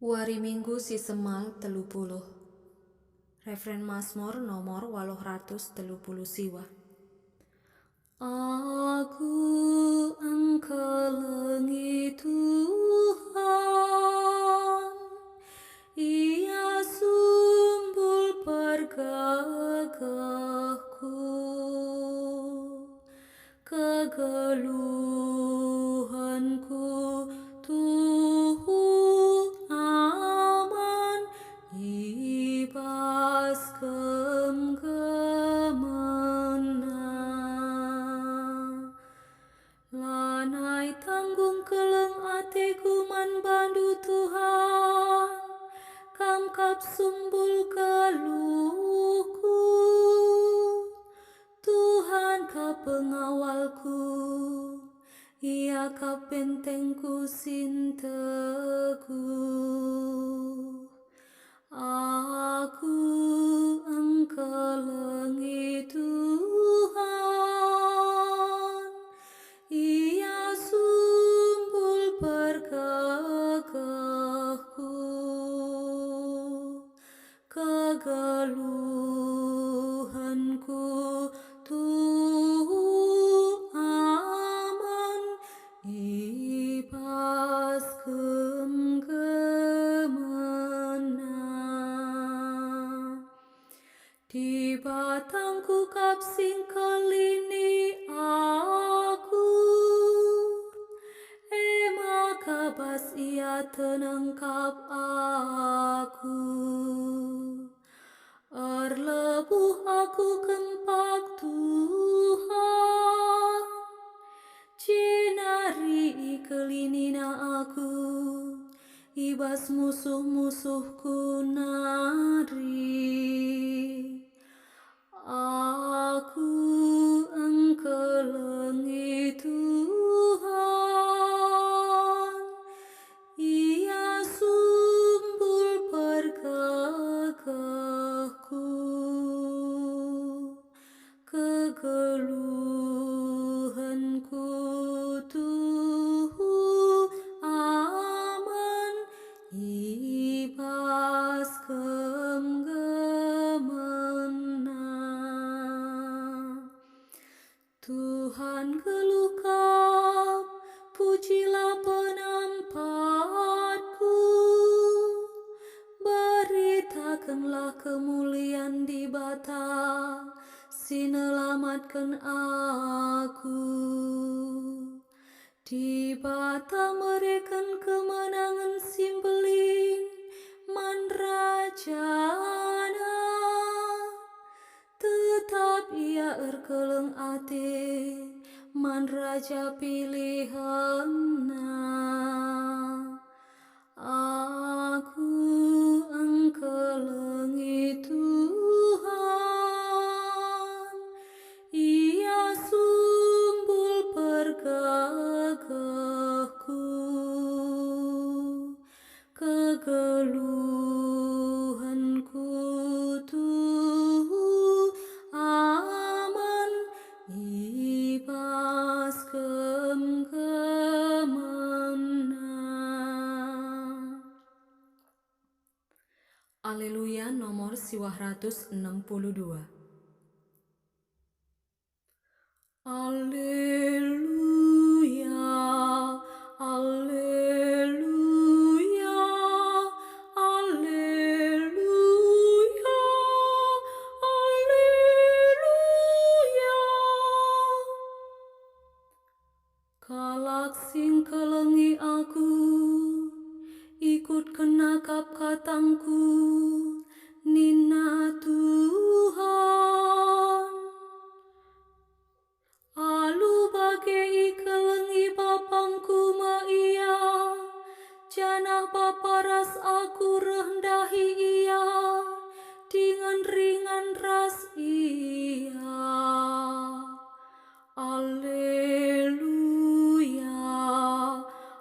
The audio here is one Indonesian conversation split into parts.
Wari Minggu si Semal 30. Refren Mazmur nomor 830 siwa. Aku engkelengi Tuhan, Ia sumbul pergagahku, kegeluhanku tuhu aman, ibas gemena. Lanai tanggung keleng atiku man bandu Tuhan, kamkap sumbul galuhku. Tuhan ka pengawalku, Ia ka bentengku sin teguh. Aku engkelengi Tuhan, Ia sumbul pergagahku, kegeluhanku tuhu aman, ibas gemena. Di batangku kapsing kelini aku, ema kabas Ia tenengkap aku. Erlebuh aku kempak Tuhan, cinari kelinina aku, ibas musuh-musuhku nari. Aku engkelengi Tuhan, Ia sumbul pergagahku, kegeluhanku tuhu aman, ibas gemena. Tuhan gelukap, pujilah penampatku, beritakanlah kemuliaan di bata, sinelamatkan aku. Di bata mereken kemenangan simbelin man rajana, tetap Ia erkeleng ate man raja pilihanna. Aku engkelengi Tuhan, Ia sumbul pergagahku, kegeluhanku tuhu aman, ibas gemena. Aleluya nomor 162. Aleluya, aleluya, aleluya, aleluya. Kalak sing kelengi aku, ikut kenakap katangku, nina Tuhan. Alu bage kelengi bapangku maia, janah baparas aku rendahi Ia, dengan ringan ras Ia. Alleluia,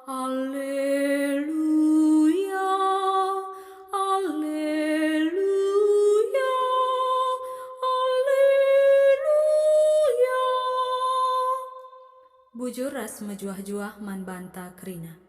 alleluia, alleluia, alleluia. Bujur ras mejuah-juah man banta kerina.